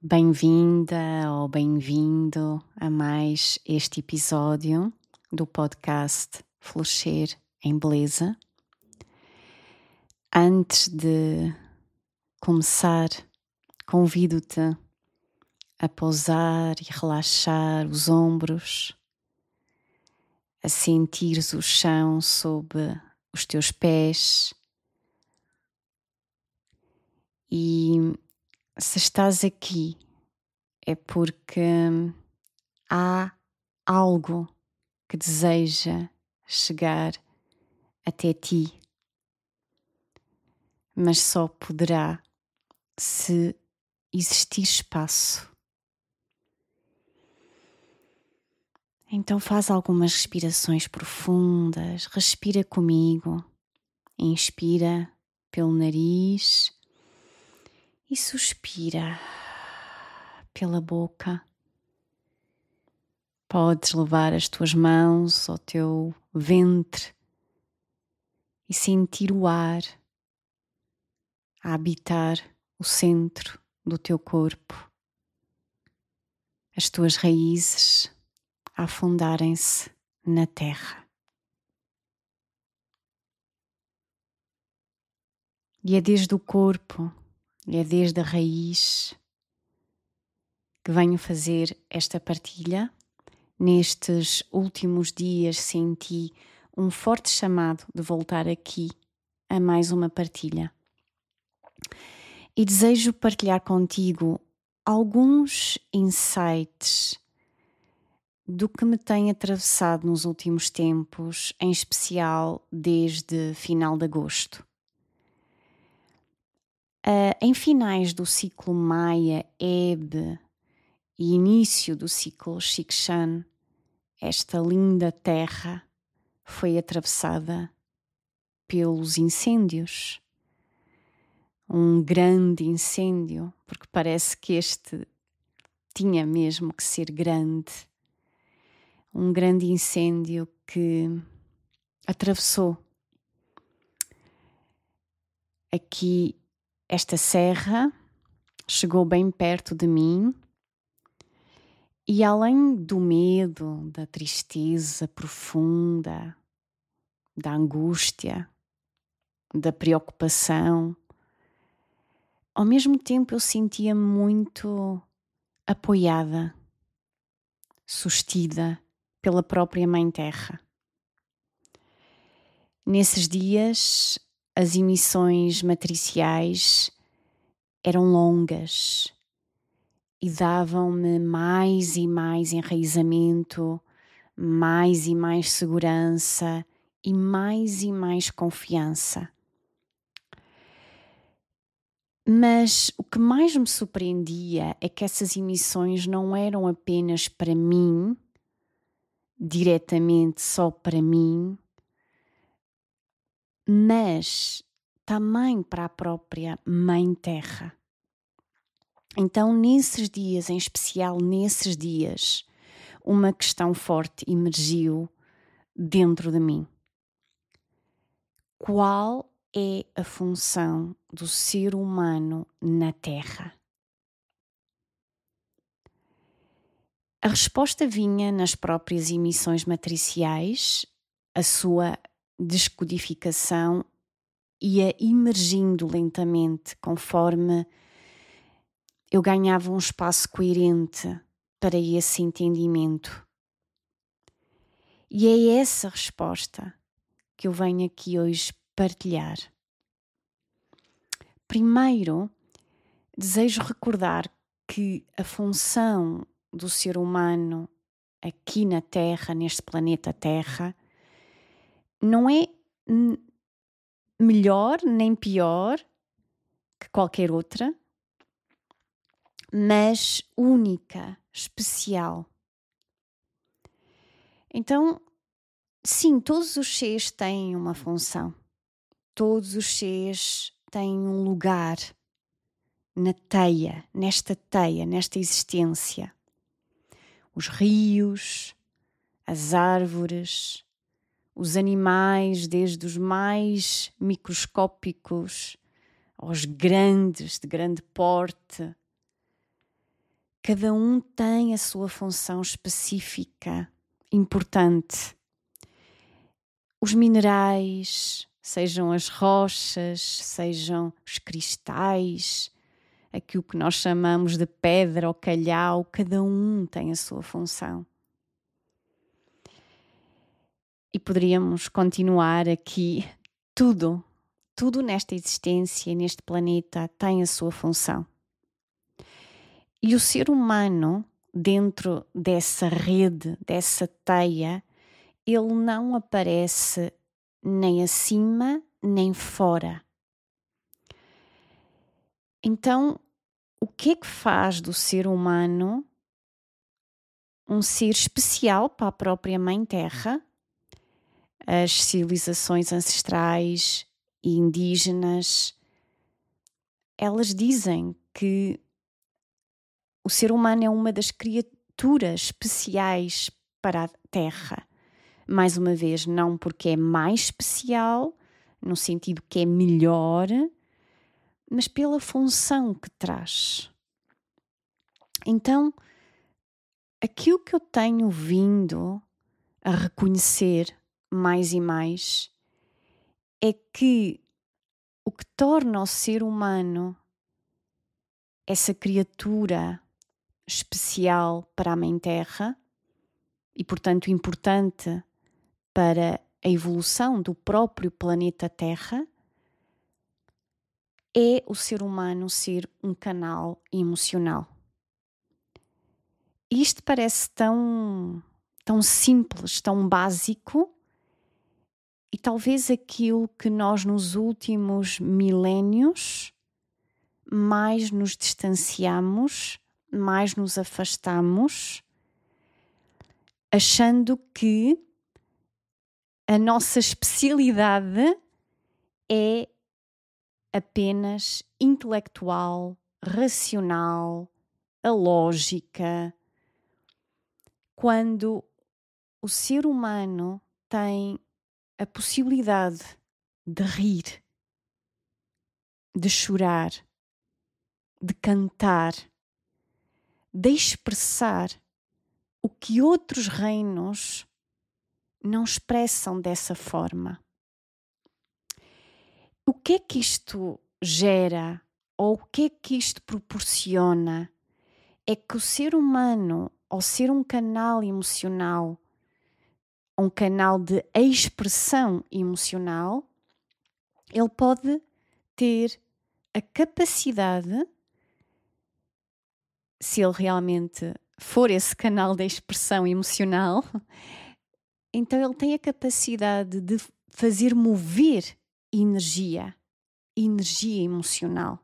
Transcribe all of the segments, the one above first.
Bem-vinda ou bem-vindo a mais este episódio do podcast Florescer em Beleza. Antes de começar, convido-te a pousar e relaxar os ombros, a sentires o chão sob os teus pés e se estás aqui é porque há algo que deseja chegar até ti, mas só poderá se existir espaço. Então faz algumas respirações profundas, respira comigo, inspira pelo nariz e suspira pela boca. Podes levar as tuas mãos ao teu ventre e sentir o ar a habitar o centro do teu corpo, as tuas raízes a afundarem-se na terra. E é desde o corpo, é desde a raiz que venho fazer esta partilha. Nestes últimos dias senti um forte chamado de voltar aqui a mais uma partilha. E desejo partilhar contigo alguns insights do que me tem atravessado nos últimos tempos, em especial desde final de agosto. Em finais do ciclo Maia, Ebe e início do ciclo Xikshan, esta linda terra foi atravessada pelos incêndios. Um grande incêndio, porque parece que este tinha mesmo que ser grande. Um grande incêndio que atravessou aqui esta serra, chegou bem perto de mim e além do medo, da tristeza profunda, da angústia, da preocupação, ao mesmo tempo eu sentia-me muito apoiada, sustida pela própria Mãe Terra. Nesses dias, as emissões matriciais eram longas e davam-me mais e mais enraizamento, mais e mais segurança e mais confiança. Mas o que mais me surpreendia é que essas emissões não eram apenas para mim, diretamente só para mim, mas também para a própria Mãe Terra. Então, nesses dias, em especial nesses dias, uma questão forte emergiu dentro de mim. Qual é a função do ser humano na Terra? A resposta vinha nas próprias emissões matriciais, a sua descodificação ia emergindo lentamente conforme eu ganhava um espaço coerente para esse entendimento. E é essa resposta que eu venho aqui hoje partilhar. Primeiro, desejo recordar que a função do ser humano aqui na Terra, neste planeta Terra, não é melhor nem pior que qualquer outra, mas única, especial. Então, sim, todos os seres têm uma função. Todos os seres têm um lugar na teia, nesta existência. Os rios, as árvores, os animais, desde os mais microscópicos aos grandes, de grande porte, Cada um tem a sua função específica, importante. Os minerais, sejam as rochas, sejam os cristais, aquilo que nós chamamos de pedra ou calhau, cada um tem a sua função. E poderíamos continuar aqui. Tudo nesta existência, neste planeta, tem a sua função. E o ser humano, dentro dessa rede, dessa teia, ele não aparece nem acima, nem fora. Então, o que é que faz do ser humano um ser especial para a própria Mãe Terra? As civilizações ancestrais e indígenas, elas dizem que o ser humano é uma das criaturas especiais para a Terra. Mais uma vez, não porque é mais especial, no sentido que é melhor, mas pela função que traz. Então, aquilo que eu tenho vindo a reconhecer mais e mais é que o que torna o ser humano essa criatura especial para a Mãe Terra e, portanto, importante para a evolução do próprio planeta Terra é o ser humano ser um canal emocional. Isto parece tão simples, tão básico, e talvez aquilo que nós nos últimos milénios mais nos distanciamos, mais nos afastamos, achando que a nossa especialidade é apenas intelectual, racional, a lógica, quando o ser humano tem a possibilidade de rir, de chorar, de cantar, de expressar o que outros reinos não expressam dessa forma. O que é que isto gera, ou o que é que isto proporciona? É que o ser humano, ao ser um canal emocional, um canal de expressão emocional, ele pode ter a capacidade, se ele realmente for esse canal de expressão emocional, então ele tem a capacidade de fazer mover energia emocional.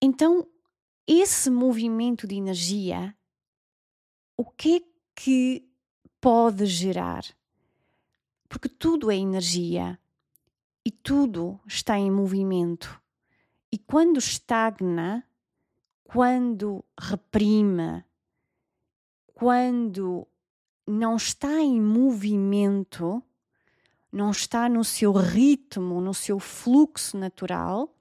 Então, esse movimento de energia, o que é que pode gerar? Porque tudo é energia e tudo está em movimento. E quando estagna, quando reprime, quando não está em movimento, não está no seu ritmo, no seu fluxo natural,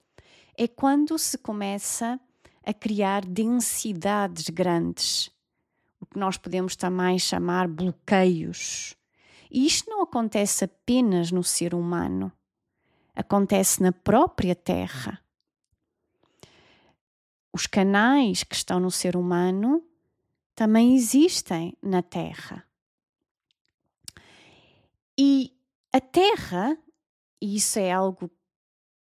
é quando se começa a criar densidades grandes, o que nós podemos também chamar bloqueios. E isto não acontece apenas no ser humano, acontece na própria Terra. Os canais que estão no ser humano também existem na Terra. E a Terra, e isso é algo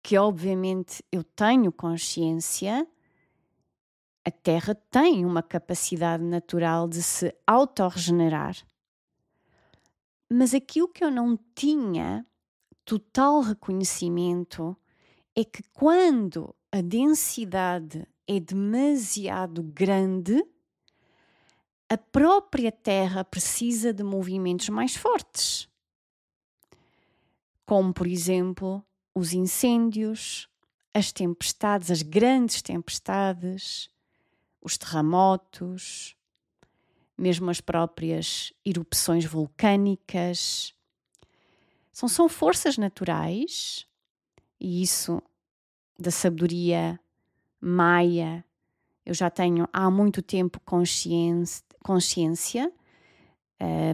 que obviamente eu tenho consciência, a Terra tem uma capacidade natural de se autorregenerar. Mas aquilo que eu não tinha total reconhecimento é que quando a densidade é demasiado grande, a própria Terra precisa de movimentos mais fortes. Como, por exemplo, os incêndios, as tempestades, as grandes tempestades, os terremotos, mesmo as próprias erupções vulcânicas. São forças naturais, e isso da sabedoria maia Eu já tenho há muito tempo consciência.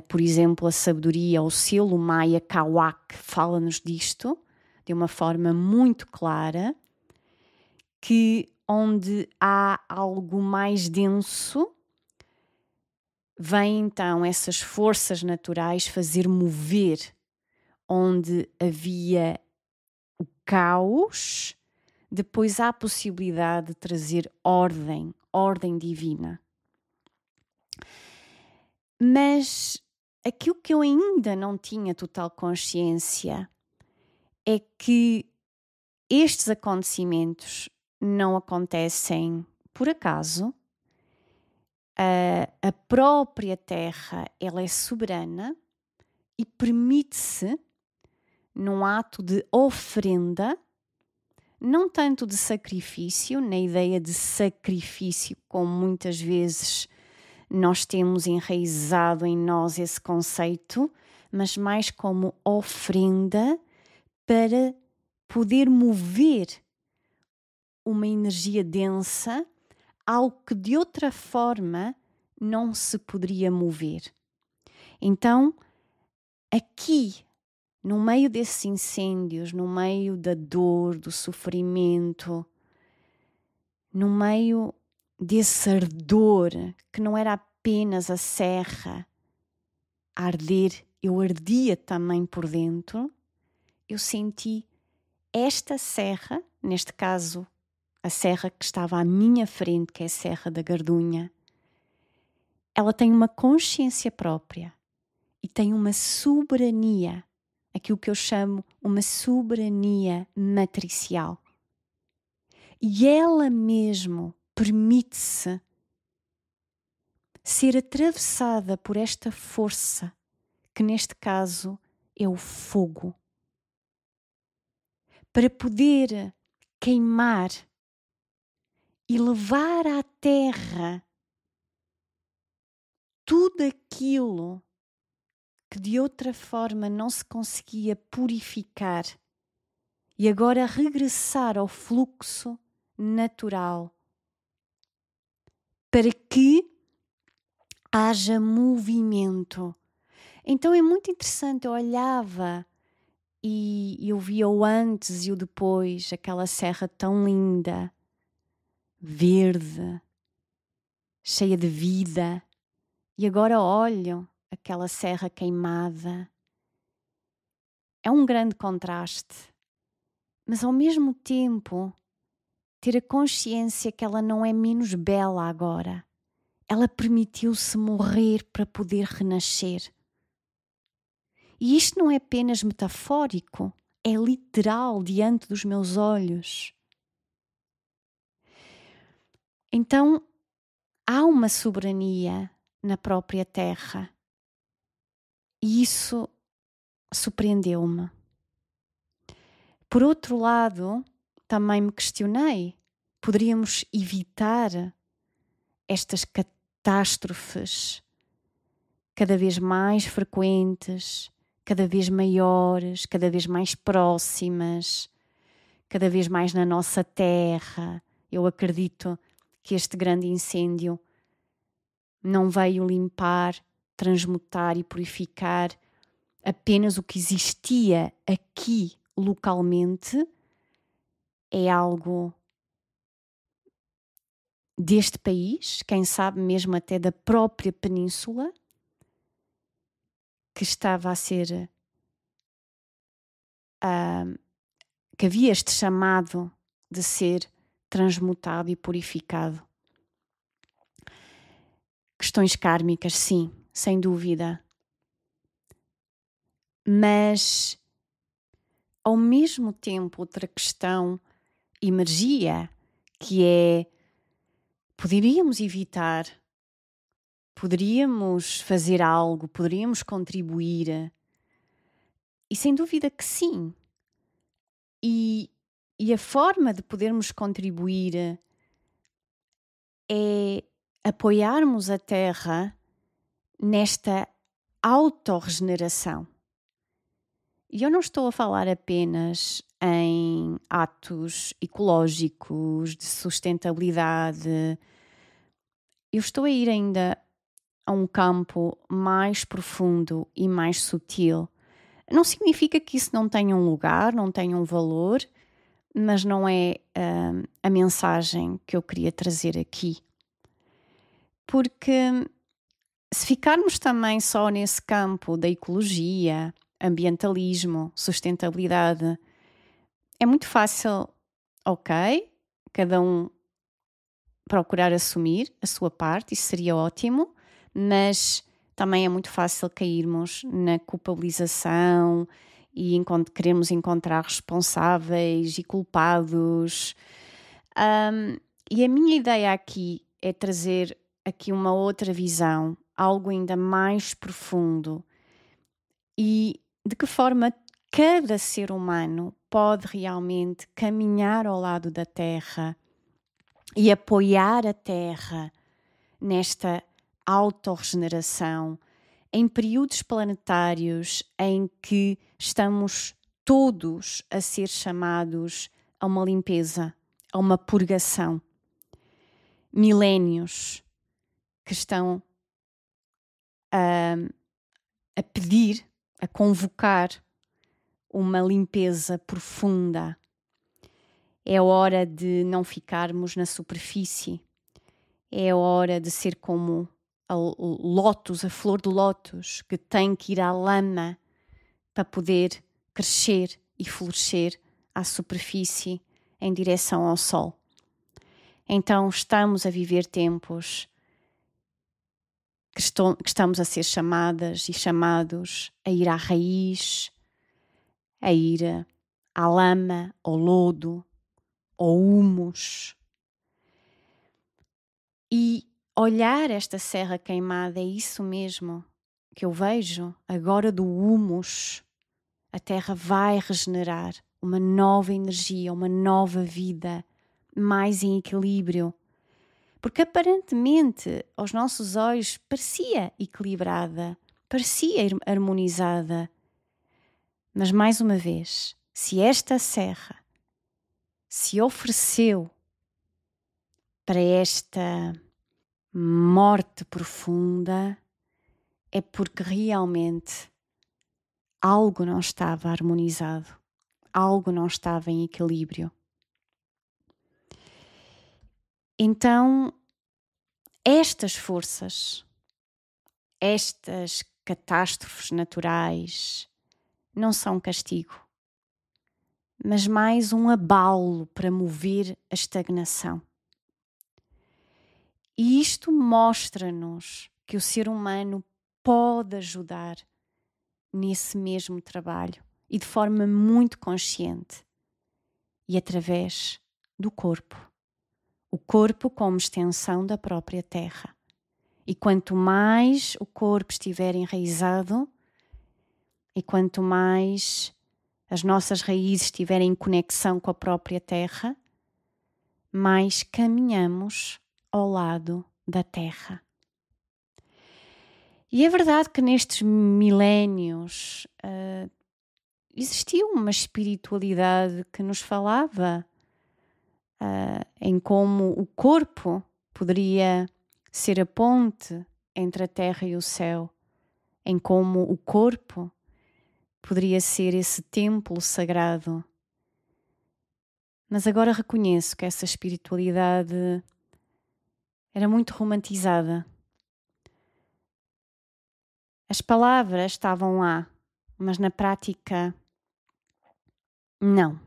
Por exemplo, a sabedoria, o selo Maia Kawak fala-nos disto de uma forma muito clara, que onde há algo mais denso, vêm então essas forças naturais fazer mover. Onde havia o caos, depois há a possibilidade de trazer ordem divina. Mas aquilo que eu ainda não tinha total consciência é que estes acontecimentos não acontecem por acaso. A própria Terra, ela é soberana e permite-se, num ato de oferenda, não tanto de sacrifício, na ideia de sacrifício, como muitas vezes nós temos enraizado em nós esse conceito, mas mais como oferenda para poder mover uma energia densa, algo que de outra forma não se poderia mover. Então, aqui, no meio desses incêndios, no meio da dor, do sofrimento, no meio desse ardor, que não era apenas a serra a arder, eu ardia também por dentro, eu senti esta serra, neste caso a serra que estava à minha frente, que é a Serra da Gardunha, ela tem uma consciência própria e tem uma soberania, aquilo que eu chamo uma soberania matricial. E ela mesmo permite-se ser atravessada por esta força, que neste caso é o fogo, para poder queimar e levar à terra tudo aquilo que de outra forma não se conseguia purificar e agora regressar ao fluxo natural, para que haja movimento. Então é muito interessante, eu olhava e eu via o antes e o depois, aquela serra tão linda, verde, cheia de vida, e agora olho aquela serra queimada. É um grande contraste, mas ao mesmo tempo ter a consciência que ela não é menos bela agora. Ela permitiu-se morrer para poder renascer. E isto não é apenas metafórico, é literal diante dos meus olhos. Então, há uma soberania na própria terra. E isso surpreendeu-me. Por outro lado, também me questionei, poderíamos evitar estas catástrofes cada vez mais frequentes, cada vez maiores, cada vez mais próximas, cada vez mais na nossa terra. Eu acredito que este grande incêndio não veio limpar, transmutar e purificar apenas o que existia aqui localmente. É algo deste país, quem sabe mesmo até da própria península, que estava a ser que havia este chamado de ser transmutado e purificado. Questões kármicas, sim, sem dúvida. Mas, ao mesmo tempo, outra questão emergia, que é, poderíamos evitar, poderíamos fazer algo, poderíamos contribuir. E sem dúvida que sim. E a forma de podermos contribuir é apoiarmos a Terra nesta autorregeneração. E eu não estou a falar apenas em atos ecológicos, de sustentabilidade, eu estou a ir ainda a um campo mais profundo e mais sutil. Não significa que isso não tenha um lugar, não tenha um valor, mas não é a mensagem que eu queria trazer aqui. Porque se ficarmos também só nesse campo da ecologia, ambientalismo, sustentabilidade, é muito fácil, ok, cada um procurar assumir a sua parte, isso seria ótimo, mas também é muito fácil cairmos na culpabilização e queremos encontrar responsáveis e culpados. E a minha ideia aqui é trazer aqui uma outra visão, algo ainda mais profundo e de que forma cada ser humano pode realmente caminhar ao lado da Terra e apoiar a Terra nesta autorregeneração em períodos planetários em que estamos todos a ser chamados a uma limpeza, a uma purgação. Milénios que estão a pedir, a convocar uma limpeza profunda. É hora de não ficarmos na superfície. É hora de ser como o lótus, a flor do lótus, que tem que ir à lama para poder crescer e florescer à superfície em direção ao sol. Então estamos a viver tempos que estamos a ser chamadas e chamados a ir à raiz, a ir à lama, ao lodo, ao humus. E olhar esta serra queimada é isso mesmo que eu vejo agora do humus. A terra vai regenerar uma nova energia, uma nova vida, mais em equilíbrio. Porque aparentemente aos nossos olhos parecia equilibrada, parecia harmonizada. Mas mais uma vez, se esta serra se ofereceu para esta morte profunda, é porque realmente algo não estava harmonizado, algo não estava em equilíbrio. Então, estas forças, estas catástrofes naturais, não são castigo, mas mais um abalo para mover a estagnação. E isto mostra-nos que o ser humano pode ajudar nesse mesmo trabalho e de forma muito consciente e através do corpo. O corpo como extensão da própria terra. E quanto mais o corpo estiver enraizado e quanto mais as nossas raízes estiverem em conexão com a própria terra, mais caminhamos ao lado da terra. E é verdade que nestes milénios existiu uma espiritualidade que nos falava em como o corpo poderia ser a ponte entre a terra e o céu, em como o corpo poderia ser esse templo sagrado. Mas agora reconheço que essa espiritualidade era muito romantizada. As palavras estavam lá, mas na prática não.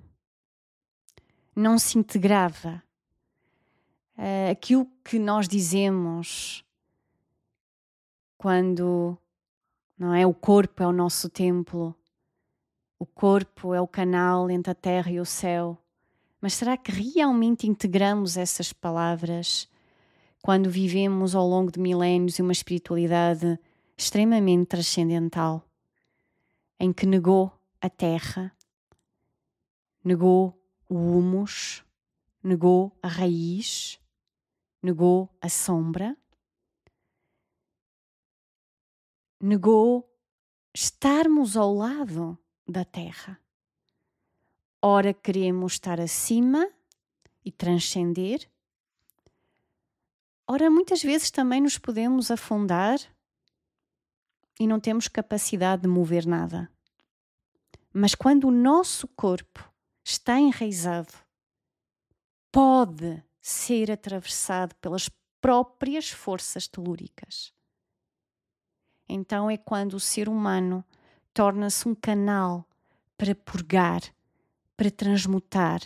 Não se integrava. Aquilo que nós dizemos quando, não é, o corpo é o nosso templo, o corpo é o canal entre a terra e o céu. Mas será que realmente integramos essas palavras quando vivemos ao longo de milénios uma espiritualidade extremamente transcendental, em que negou a terra, negou o humus, negou a raiz, negou a sombra, negou estarmos ao lado da terra. Ora queremos estar acima e transcender, Ora, muitas vezes também nos podemos afundar e não temos capacidade de mover nada. Mas quando o nosso corpo está enraizado, pode ser atravessado pelas próprias forças telúricas. Então é quando o ser humano torna-se um canal para purgar, para transmutar,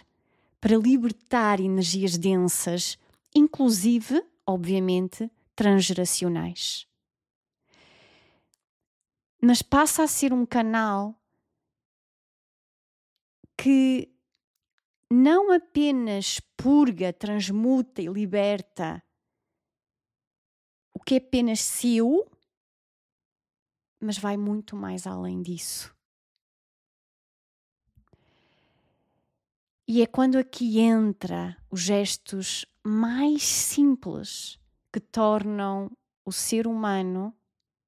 para libertar energias densas, inclusive, obviamente, transgeracionais. Mas passa a ser um canal que não apenas purga, transmuta e liberta o que é apenas seu, mas vai muito mais além disso. E é quando aqui entra os gestos mais simples que tornam o ser humano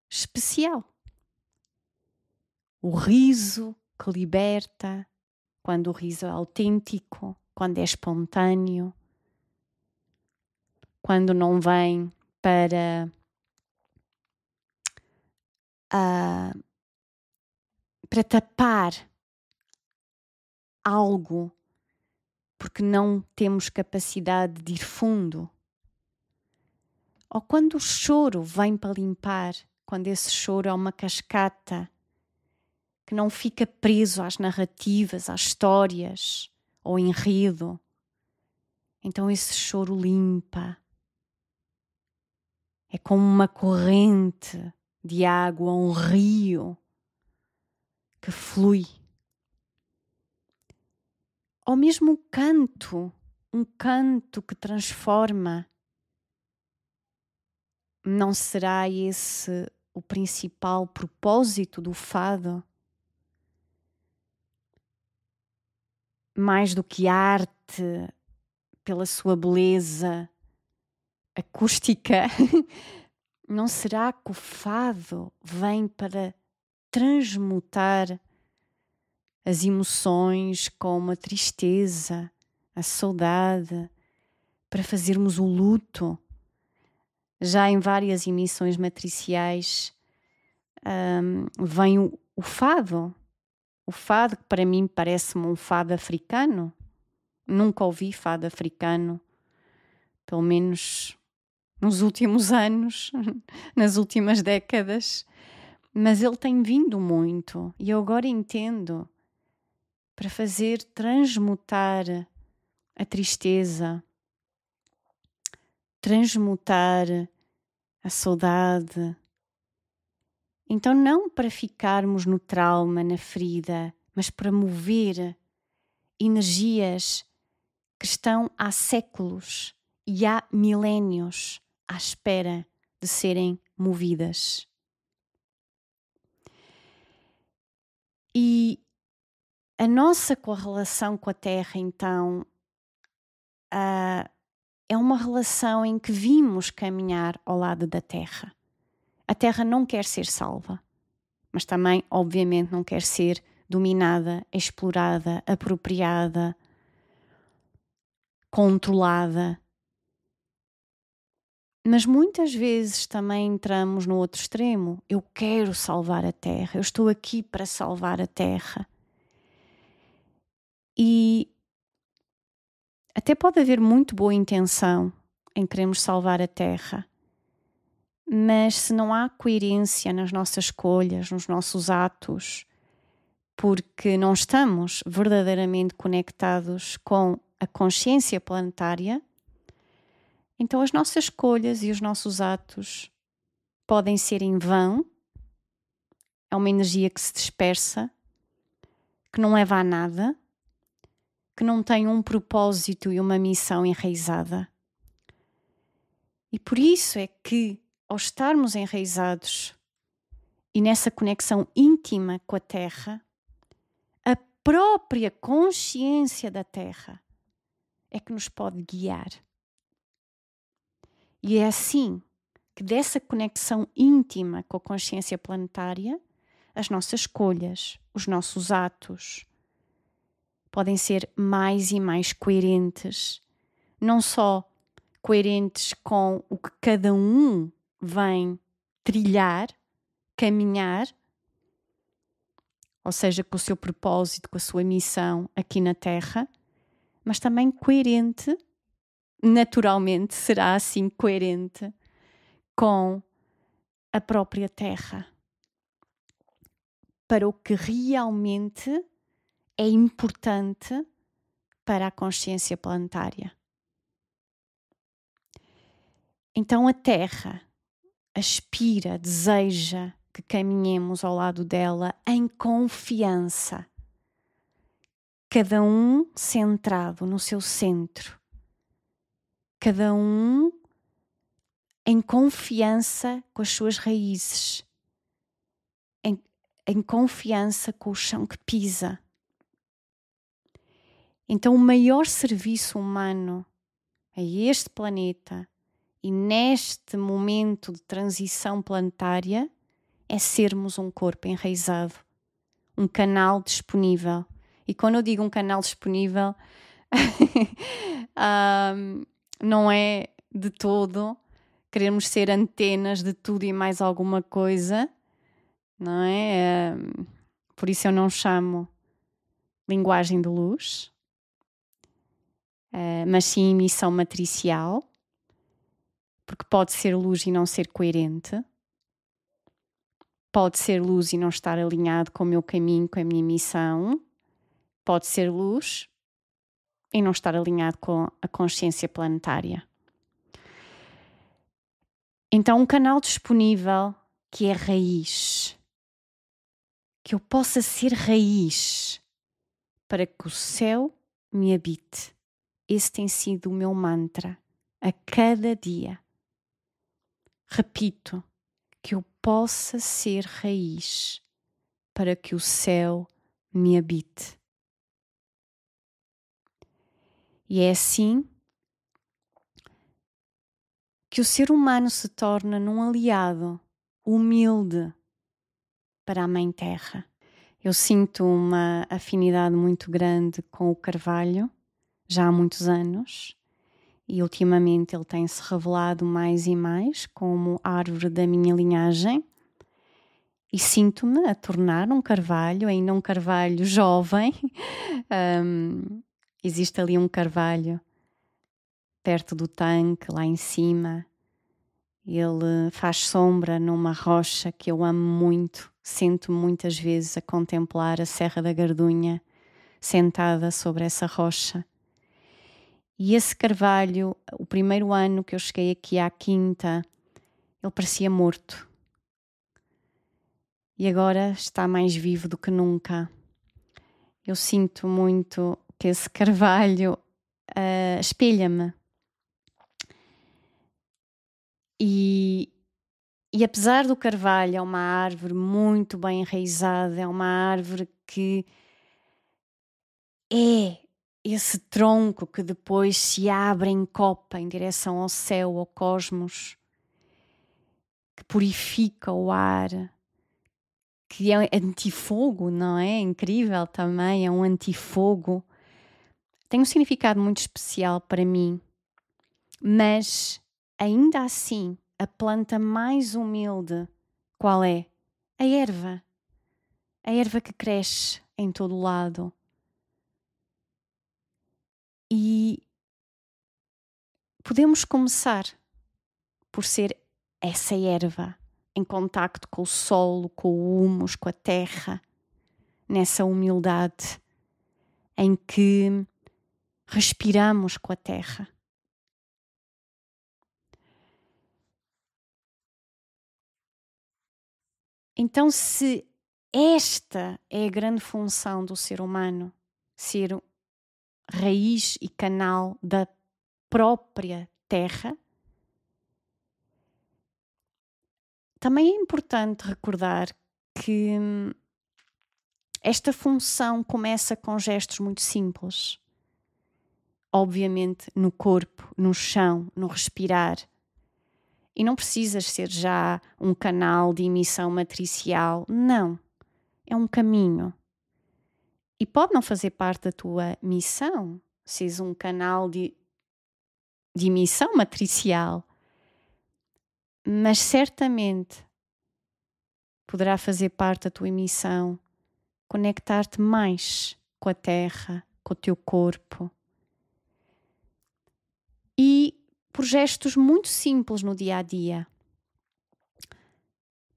especial. O riso que liberta, quando o riso é autêntico, quando é espontâneo, quando não vem para tapar algo, porque não temos capacidade de ir fundo. Ou quando o choro vem para limpar, quando esse choro é uma cascata que não fica preso às narrativas, às histórias, ao enredo. Então esse choro limpa. É como uma corrente de água, um rio que flui. Ou mesmo um canto que transforma. Não será esse o principal propósito do fado? Mais do que arte, pela sua beleza acústica, não será que o fado vem para transmutar as emoções como a tristeza, a saudade, para fazermos o luto? Já em várias emissões matriciais vem o fado. O fado, que para mim parece-me um fado africano. Nunca ouvi fado africano, pelo menos nos últimos anos, nas últimas décadas. Mas ele tem vindo muito e eu agora entendo, para fazer transmutar a tristeza, transmutar a saudade. Então não para ficarmos no trauma, na ferida, mas para mover energias que estão há séculos e há milénios à espera de serem movidas. E a nossa correlação com a Terra, então, é uma relação em que vimos caminhar ao lado da Terra. A Terra não quer ser salva, mas também, obviamente, não quer ser dominada, explorada, apropriada, controlada. Mas muitas vezes também entramos no outro extremo. Eu quero salvar a Terra, eu estou aqui para salvar a Terra. E até pode haver muito boa intenção em queremos salvar a Terra, mas se não há coerência nas nossas escolhas, nos nossos atos, porque não estamos verdadeiramente conectados com a consciência planetária, então as nossas escolhas e os nossos atos podem ser em vão. É uma energia que se dispersa, que não leva a nada, que não tem um propósito e uma missão enraizada. E por isso é que, ao estarmos enraizados e nessa conexão íntima com a Terra, a própria consciência da Terra é que nos pode guiar. E é assim que dessa conexão íntima com a consciência planetária, as nossas escolhas, os nossos atos podem ser mais e mais coerentes, não só coerentes com o que cada um vem trilhar, caminhar, ou seja, com o seu propósito, com a sua missão aqui na Terra, mas também coerente, naturalmente será assim coerente com a própria Terra, para o que realmente é importante para a consciência planetária. Então a Terra aspira, deseja que caminhemos ao lado dela em confiança, cada um centrado no seu centro, cada um em confiança com as suas raízes, em confiança com o chão que pisa. Então o maior serviço humano a este planeta e neste momento de transição planetária é sermos um corpo enraizado, um canal disponível. E quando eu digo um canal disponível, não é de todo queremos ser antenas de tudo e mais alguma coisa, não é? Por isso eu não chamo linguagem de luz, mas sim emissão matricial, porque pode ser luz e não ser coerente, pode ser luz e não estar alinhado com o meu caminho, com a minha missão, pode ser luz e não estar alinhado com a consciência planetária. Então, um canal disponível que é raiz, que eu possa ser raiz para que o céu me habite. Esse tem sido o meu mantra a cada dia. Repito, que eu possa ser raiz para que o céu me habite. E é assim que o ser humano se torna num aliado humilde para a Mãe Terra. Eu sinto uma afinidade muito grande com o carvalho, já há muitos anos, e ultimamente ele tem-se revelado mais e mais como árvore da minha linhagem, e sinto-me a tornar um carvalho, ainda um carvalho jovem. Existe ali um carvalho perto do tanque, lá em cima. Ele faz sombra numa rocha que eu amo muito. Sento-me muitas vezes a contemplar a Serra da Gardunha, sentada sobre essa rocha. E esse carvalho, o primeiro ano que eu cheguei aqui à quinta, ele parecia morto. E agora está mais vivo do que nunca. Eu sinto muito que esse carvalho espelha-me. E apesar do carvalho é uma árvore muito bem enraizada, é uma árvore que é esse tronco que depois se abre em copa em direção ao céu, ao cosmos, que purifica o ar, que é antifogo, não é? Incrível também, é um antifogo. Tem um significado muito especial para mim, mas ainda assim, a planta mais humilde, qual é? A erva. A erva que cresce em todo o lado. E podemos começar por ser essa erva em contacto com o solo, com o humus, com a terra, nessa humildade em que respiramos com a terra. Então, se esta é a grande função do ser humano, ser raiz e canal da própria terra, também é importante recordar que esta função começa com gestos muito simples. Obviamente no corpo, no chão, no respirar. E não precisas ser já um canal de emissão matricial, não. É um caminho. E pode não fazer parte da tua missão, seres um canal de de emissão matricial, mas certamente poderá fazer parte da tua emissão conectar-te mais com a terra, com o teu corpo. E por gestos muito simples no dia a dia.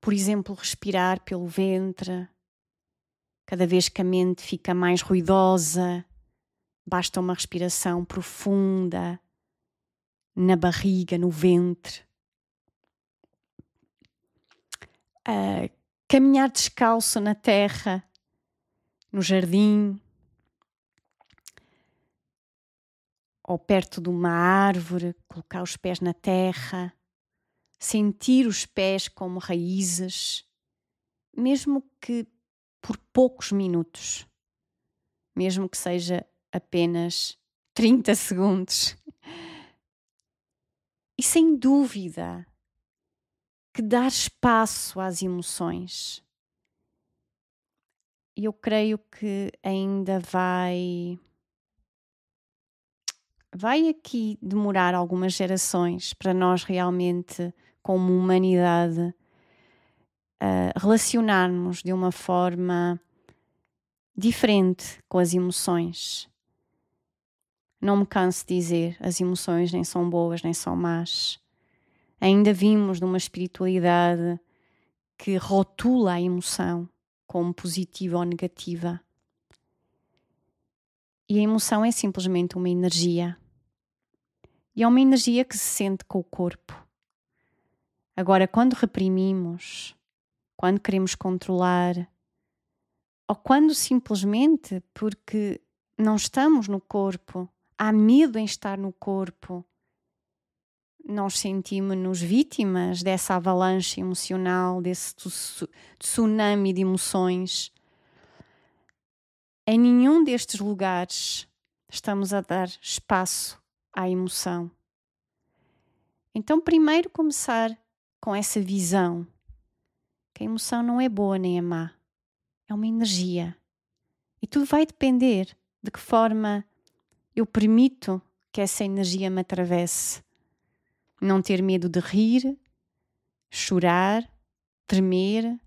Por exemplo, respirar pelo ventre. Cada vez que a mente fica mais ruidosa, basta uma respiração profunda na barriga, no ventre. Caminhar descalço na terra, no jardim, ou perto de uma árvore, colocar os pés na terra, sentir os pés como raízes, mesmo que por poucos minutos, mesmo que seja apenas 30 segundos. E sem dúvida que dar espaço às emoções. Eu creio que ainda vai aqui demorar algumas gerações para nós realmente, como humanidade, relacionarmos de uma forma diferente com as emoções. Não me canso de dizer, as emoções nem são boas nem são más. Ainda vimos de uma espiritualidade que rotula a emoção como positiva ou negativa. E a emoção é simplesmente uma energia. E é uma energia que se sente com o corpo. Agora, quando reprimimos, quando queremos controlar, ou quando simplesmente porque não estamos no corpo, há medo em estar no corpo, nós sentimos-nos vítimas dessa avalanche emocional, desse tsunami de emoções. Em nenhum destes lugares estamos a dar espaço à emoção. Então, primeiro começar com essa visão que a emoção não é boa nem é má, é uma energia. E tudo vai depender de que forma eu permito que essa energia me atravesse. Não ter medo de rir, chorar, tremer,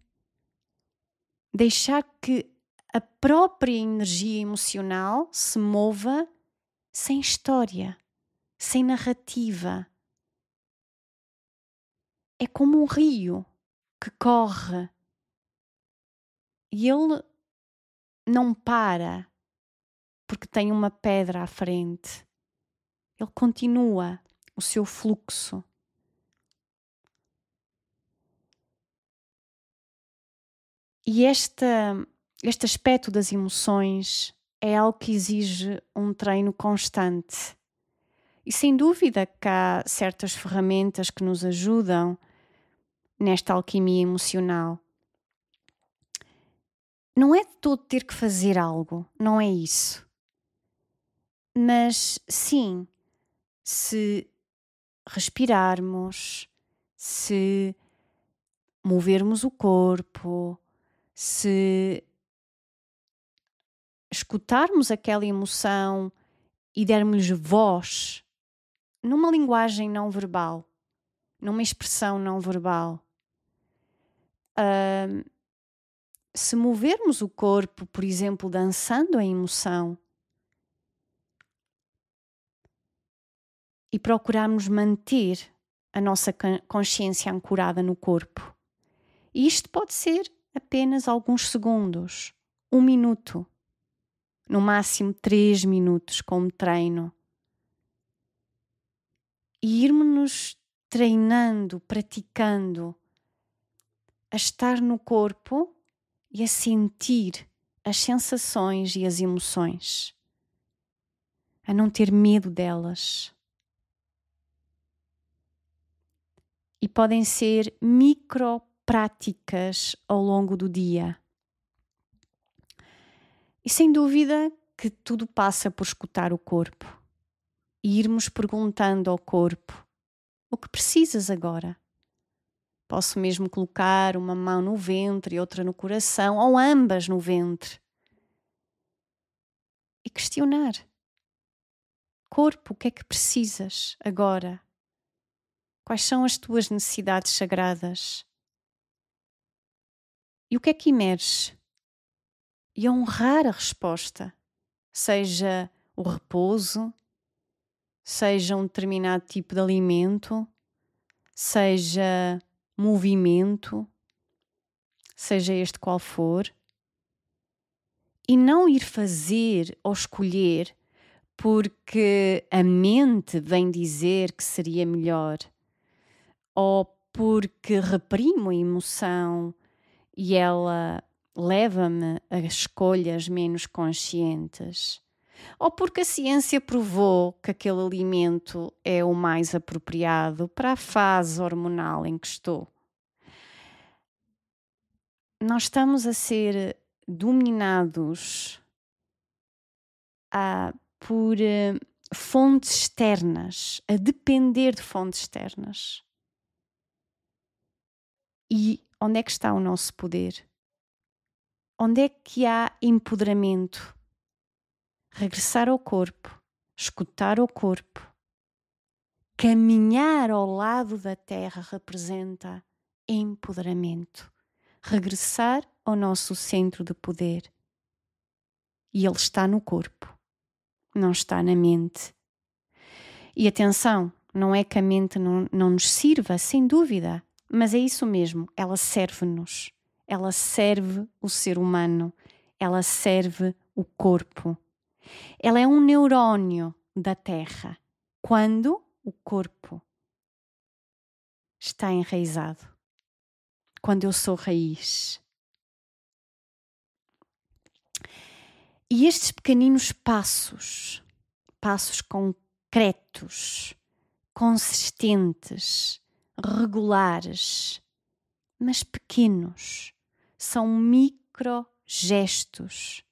deixar que a própria energia emocional se mova sem história, sem narrativa. É como um rio que corre e ele não para porque tem uma pedra à frente. Ele continua o seu fluxo. E este aspecto das emoções é algo que exige um treino constante. E sem dúvida que há certas ferramentas que nos ajudam nesta alquimia emocional. Não é de todo ter que fazer algo, não é isso. Mas sim, se respirarmos, se movermos o corpo, se escutarmos aquela emoção e dermos-lhe voz numa linguagem não verbal, numa expressão não verbal. Se movermos o corpo, por exemplo, dançando a emoção e procurarmos manter a nossa consciência ancorada no corpo. E isto pode ser apenas alguns segundos, 1 minuto, no máximo 3 minutos como treino. E irmos-nos treinando, praticando a estar no corpo e a sentir as sensações e as emoções, a não ter medo delas. E podem ser micro práticas ao longo do dia. E sem dúvida que tudo passa por escutar o corpo e irmos perguntando ao corpo: o que precisas agora? Posso mesmo colocar uma mão no ventre e outra no coração, ou ambas no ventre. E questionar. Corpo, o que é que precisas agora? Quais são as tuas necessidades sagradas? E o que é que emerge? E honrar a resposta, seja o repouso, seja um determinado tipo de alimento, seja movimento, seja este qual for, e não ir fazer ou escolher porque a mente vem dizer que seria melhor, ou porque reprimo a emoção e ela leva-me a escolhas menos conscientes, ou porque a ciência provou que aquele alimento é o mais apropriado para a fase hormonal em que estou. Nós estamos a ser dominados por fontes externas, a depender de fontes externas. E onde é que está o nosso poder? Onde é que há empoderamento? Regressar ao corpo, escutar o corpo, caminhar ao lado da terra representa empoderamento. Regressar ao nosso centro de poder. E ele está no corpo, não está na mente. E atenção, não é que a mente não nos sirva, sem dúvida, mas é isso mesmo, ela serve-nos. Ela serve o ser humano, ela serve o corpo. Ela é um neurónio da Terra, quando o corpo está enraizado, quando eu sou raiz. E estes pequeninos passos concretos, consistentes, regulares, mas pequenos, são microgestos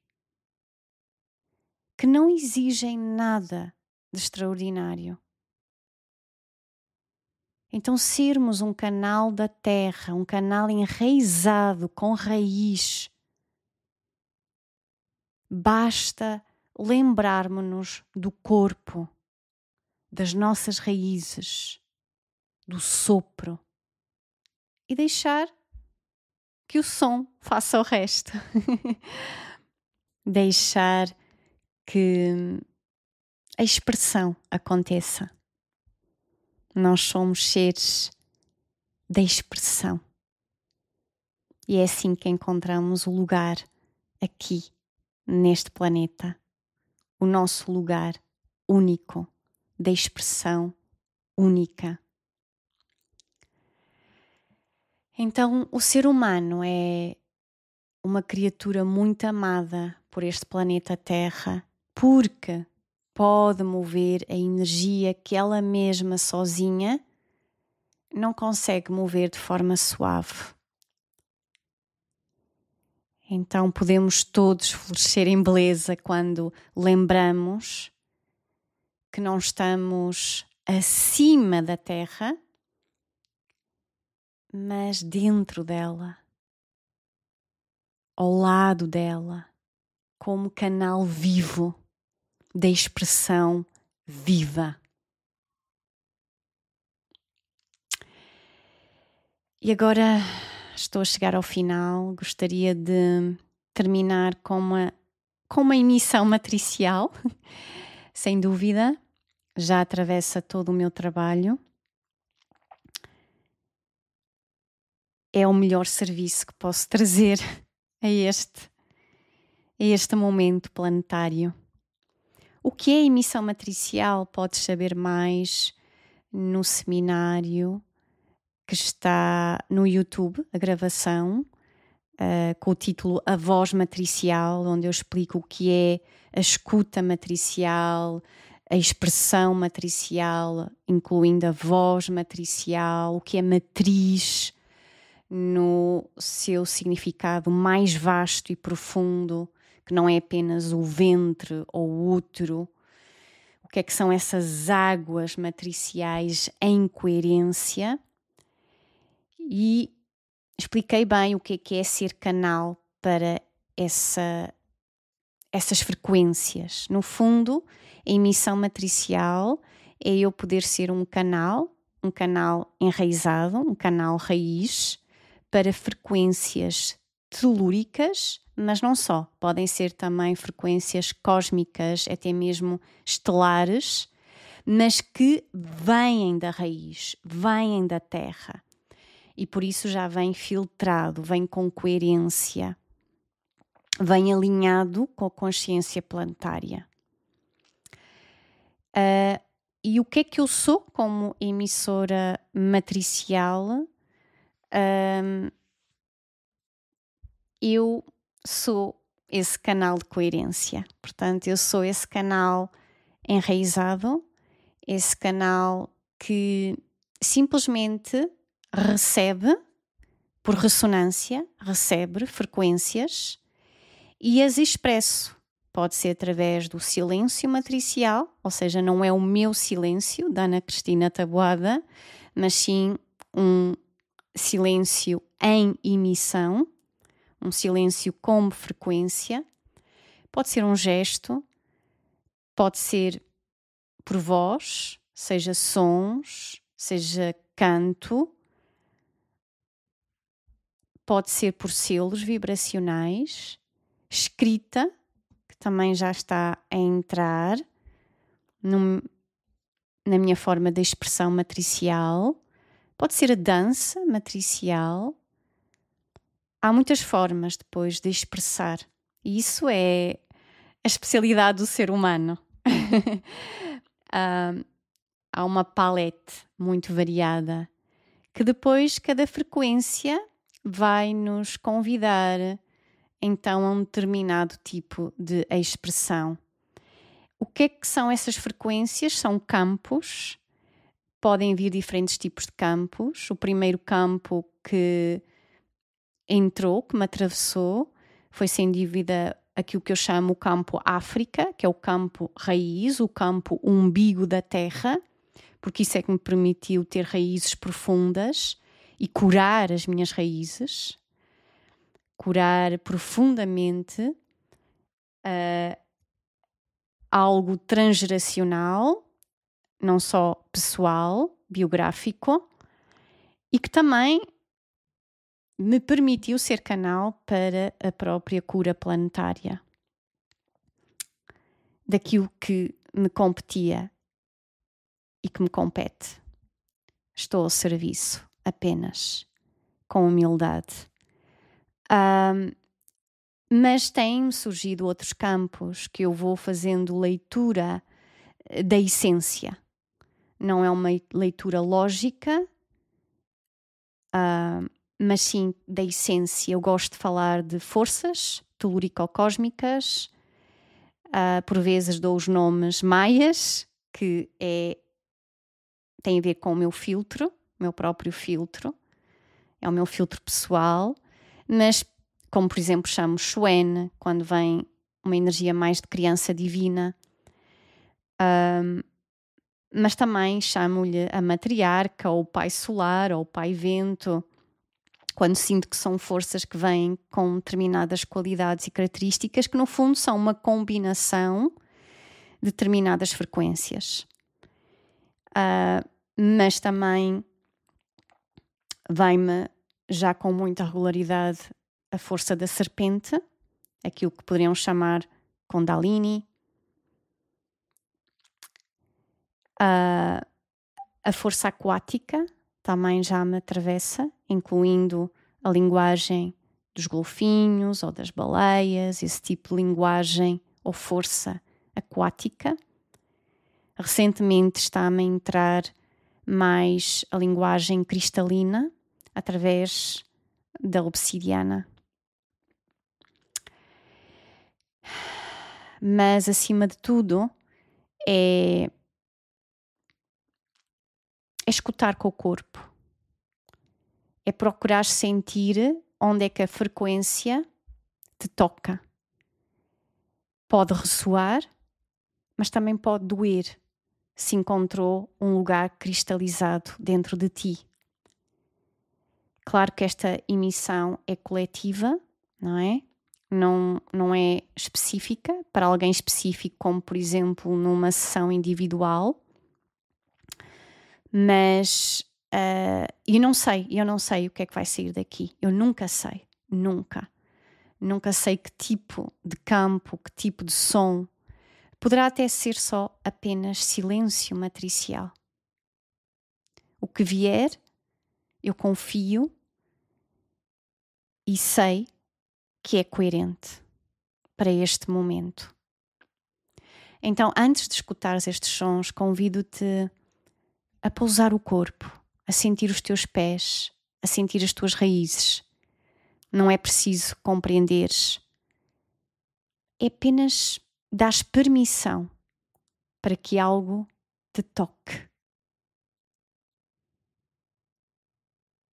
que não exigem nada de extraordinário. Então, sermos um canal da terra, um canal enraizado, com raiz, basta lembrarmos-nos do corpo, das nossas raízes, do sopro e deixar que o som faça o resto. Deixar que a expressão aconteça. Nós somos seres da expressão. E é assim que encontramos o lugar aqui, neste planeta. O nosso lugar único, da expressão única. Então, o ser humano é uma criatura muito amada por este planeta Terra, porque pode mover a energia que ela mesma sozinha não consegue mover de forma suave. Então podemos todos florescer em beleza quando lembramos que não estamos acima da Terra, mas dentro dela, ao lado dela, como canal vivo da expressão viva. E agora estou a chegar ao final, gostaria de terminar com uma emissão matricial, sem dúvida, já atravessa todo o meu trabalho. É o melhor serviço que posso trazer a este momento planetário. O que é emissão matricial? Podes saber mais no seminário que está no YouTube, a gravação, com o título A Voz Matricial, onde eu explico o que é a escuta matricial, a expressão matricial, incluindo a voz matricial, o que é matriz no seu significado mais vasto e profundo, que não é apenas o ventre ou o útero. O que é que são essas águas matriciais em coerência? E expliquei bem o que é ser canal para essa essas frequências. No fundo, a emissão matricial é eu poder ser um canal enraizado, um canal raiz para frequências telúricas, mas não só. Podem ser também frequências cósmicas, até mesmo estelares, mas que vêm da raiz, vêm da Terra. E por isso já vem filtrado, vem com coerência, vem alinhado com a consciência planetária. E o que é que eu sou como emissora matricial? Eu sou esse canal de coerência. Portanto, eu sou esse canal enraizado, esse canal que simplesmente recebe, por ressonância, recebe frequências e as expresso. Pode ser através do silêncio matricial, ou seja, não é o meu silêncio, da Ana Cristina Taboada, mas sim um silêncio em emissão, um silêncio como frequência. Pode ser um gesto, pode ser por voz, seja sons, seja canto, pode ser por selos vibracionais, escrita, que também já está a entrar na minha forma de expressão matricial, pode ser a dança matricial. Há muitas formas depois de expressar, e isso é a especialidade do ser humano. Há uma palete muito variada que depois cada frequência vai nos convidar então a um determinado tipo de expressão. O que é que são essas frequências? São campos, podem vir diferentes tipos de campos. O primeiro campo que entrou, que me atravessou, foi sem dúvida aquilo que eu chamo o campo África, que é o campo raiz, o campo umbigo da Terra, porque isso é que me permitiu ter raízes profundas e curar as minhas raízes, curar profundamente algo transgeracional, não só pessoal, biográfico, e que também me permitiu ser canal para a própria cura planetária daquilo que me competia e que me compete. Estou ao serviço apenas, com humildade. Mas têm surgido outros campos que eu vou fazendo leitura da essência. Não é uma leitura lógica, mas sim da essência. Eu gosto de falar de forças telúrico-cósmicas, por vezes dou os nomes maias, que tem a ver com o meu filtro, o meu próprio filtro, é o meu filtro pessoal, mas como por exemplo chamo Xuene, quando vem uma energia mais de criança divina, mas também chamo-lhe a matriarca, ou o pai solar, ou o pai vento, quando sinto que são forças que vêm com determinadas qualidades e características que no fundo são uma combinação de determinadas frequências. Mas também vem-me já com muita regularidade a força da serpente, aquilo que poderiam chamar Kundalini, a força aquática também já me atravessa, incluindo a linguagem dos golfinhos ou das baleias, esse tipo de linguagem ou força aquática. Recentemente está-me a entrar mais a linguagem cristalina através da obsidiana. Mas, acima de tudo, é escutar com o corpo. É procurar sentir onde é que a frequência te toca. Pode ressoar, mas também pode doer se encontrou um lugar cristalizado dentro de ti. Claro que esta emissão é coletiva, não é? não é específica para alguém específico, como por exemplo numa sessão individual, mas eu não sei o que é que vai sair daqui. Eu nunca sei, nunca sei que tipo de campo, que tipo de som. Poderá até ser só apenas silêncio matricial. O que vier, eu confio e sei que é coerente para este momento. Então, antes de escutares estes sons, convido-te a pousar o corpo, a sentir os teus pés, a sentir as tuas raízes. Não é preciso compreenderes, é apenas dares permissão para que algo te toque.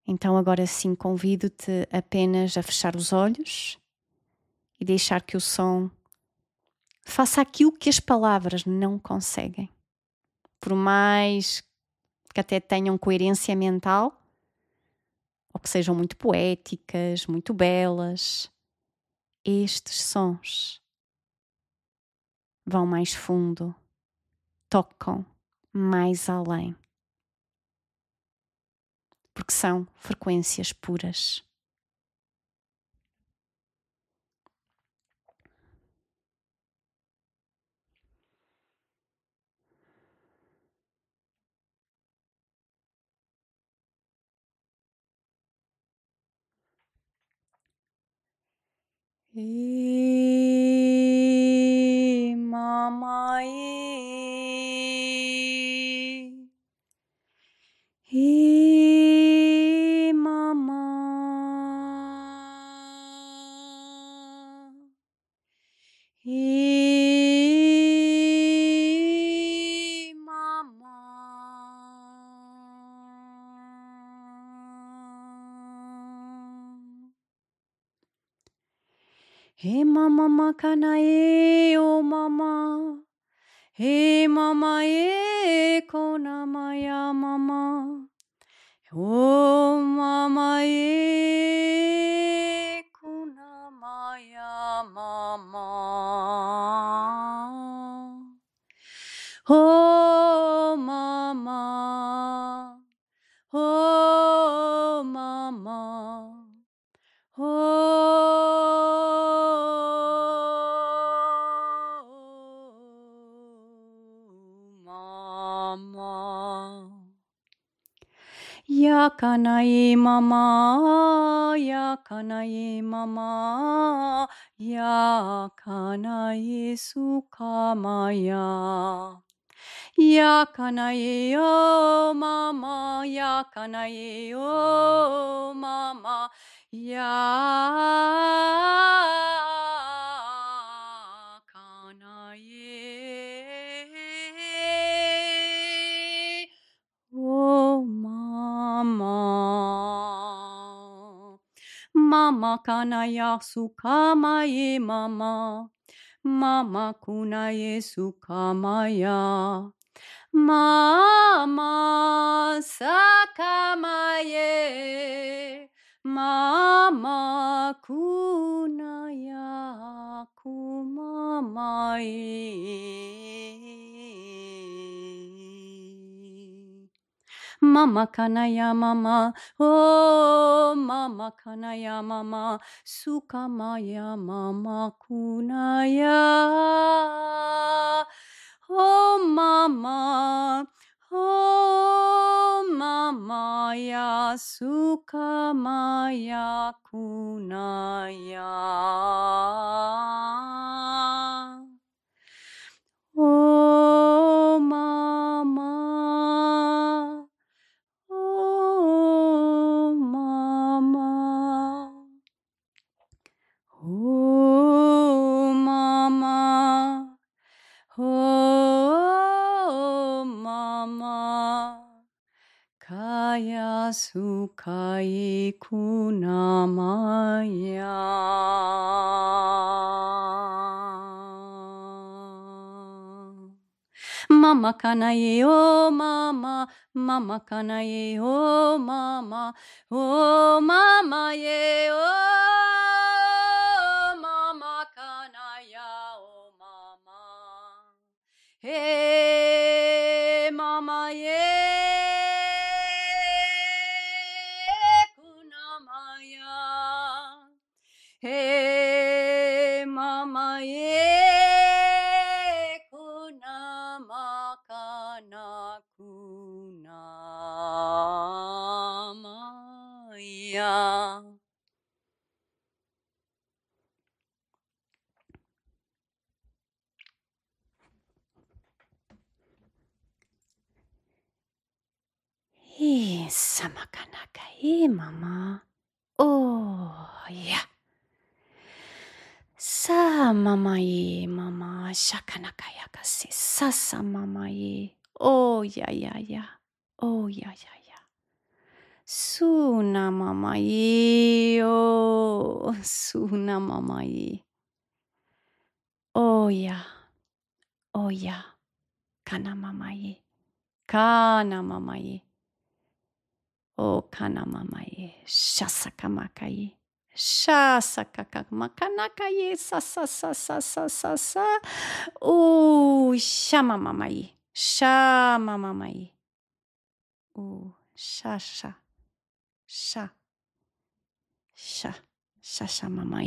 Então agora sim convido-te apenas a fechar os olhos e deixar que o som faça aquilo que as palavras não conseguem. Por mais que até tenham coerência mental, ou que sejam muito poéticas, muito belas, estes sons vão mais fundo, tocam mais além, porque são frequências puras. E mamãe, e mamãe, e mamãe. He mama makana e o mama. He mama e kona maya mama. O mama e kona maya mama. Oh mama. Oh mama. Mama. Yakanae mama, yakanae mama, yakanae sukamaya. Yakanae o mama, yakanae o mama, yakanae o mama. Mama kanaya sukamaye mama. Mama kunaye sukamaya. Mama sakamaye. Mama kunaya kumamaye. Mama kanaya mama, oh mama kanaya mama, sukamaya mama kunaya. Oh mama ya sukamaya kunaya. Oh mama. Oh mama. Oh mama. Oh mama. Kaya sukai kunamaya. Mama kanaye oh mama, mama kanaye oh mama ye oh mama. He mama ye kunamaya. He mama ye kunamakana kunamaya. Samakanaka, mama. Oh, yeah. Sa mama mama. Shakanaka yakase. Sasa mama Oh, yeah. Oh, yeah. Suna mama Oh, suna mama Oh, yeah. Kana mama Kana mama Oh, kana mama Shasakamaka Shasakakamakanaka sa. Oh, shama mama Shama mama Oh, sha. Sha mama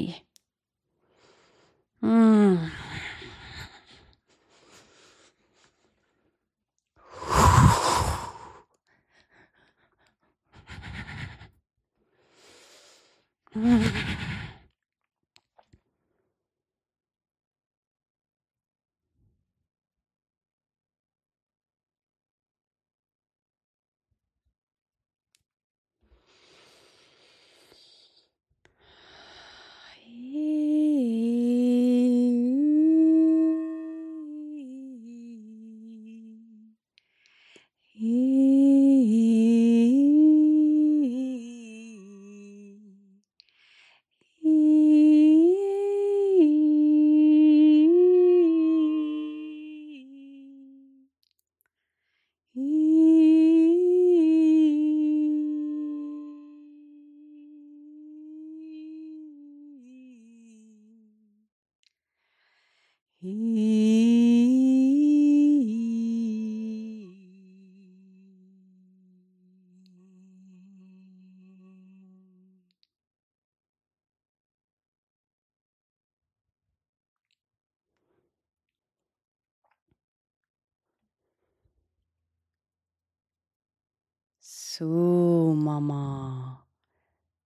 Su mama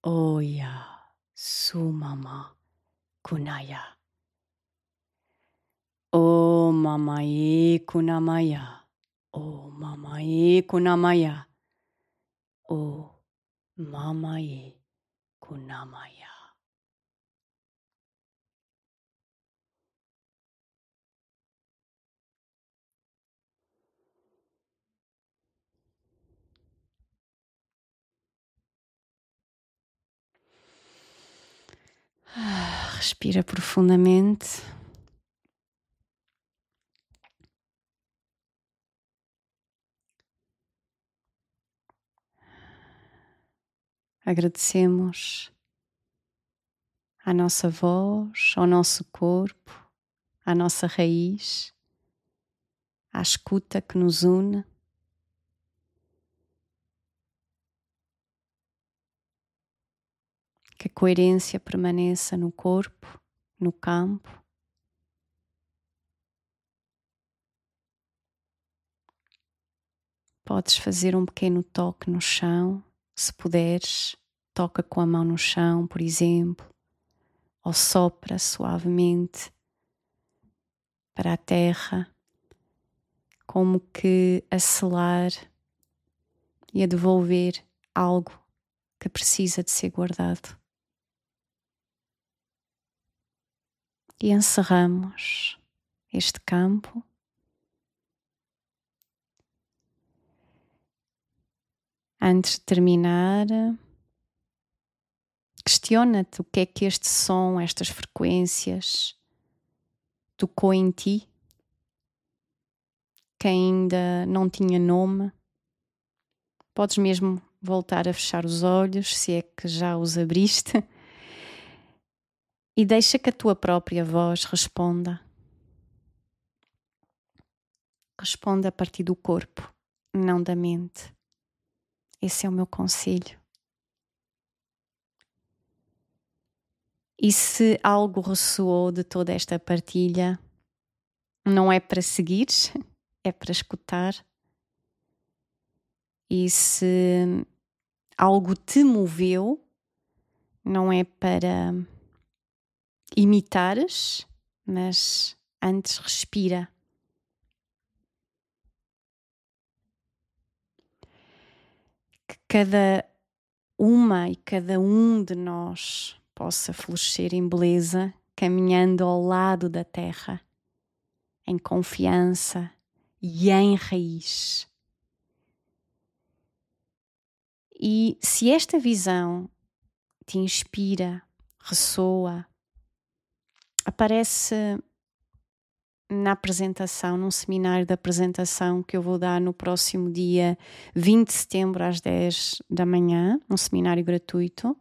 Oya su mama kunaya O mama kunamaya O mama kunamaya O mama kunamaya. Respira profundamente. Agradecemos à nossa voz, ao nosso corpo, à nossa raiz, à escuta que nos une. Que a coerência permaneça no corpo, no campo. Podes fazer um pequeno toque no chão, se puderes. Toca com a mão no chão, por exemplo, ou sopra suavemente para a terra, como que a selar e a devolver algo que precisa de ser guardado. E encerramos este campo. Antes de terminar, questiona-te o que é que este som, estas frequências, tocou em ti, que ainda não tinha nome. Podes mesmo voltar a fechar os olhos, se é que já os abriste, e deixa que a tua própria voz responda. responde a partir do corpo, não da mente. Esse é o meu conselho. E se algo ressoou de toda esta partilha, não é para seguir, é para escutar. E se algo te moveu, não é para imitares, mas antes respira. Que cada uma e cada um de nós possa florescer em beleza, caminhando ao lado da terra, em confiança e em raiz. E se esta visão te inspira, ressoa, aparece na apresentação, num seminário de apresentação que eu vou dar no próximo dia 20 de setembro às 10 da manhã, um seminário gratuito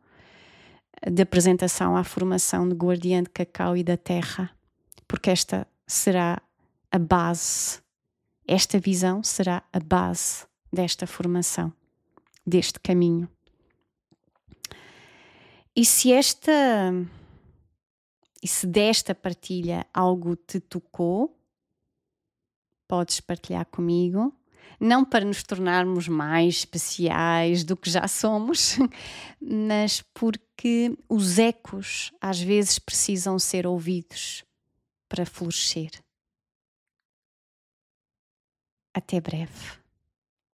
de apresentação à formação de Guardiã de Cacau e da Terra, porque esta será a base, esta visão será a base desta formação, deste caminho. E se desta partilha algo te tocou, podes partilhar comigo, não para nos tornarmos mais especiais do que já somos, mas porque os ecos às vezes precisam ser ouvidos para florescer. Até breve.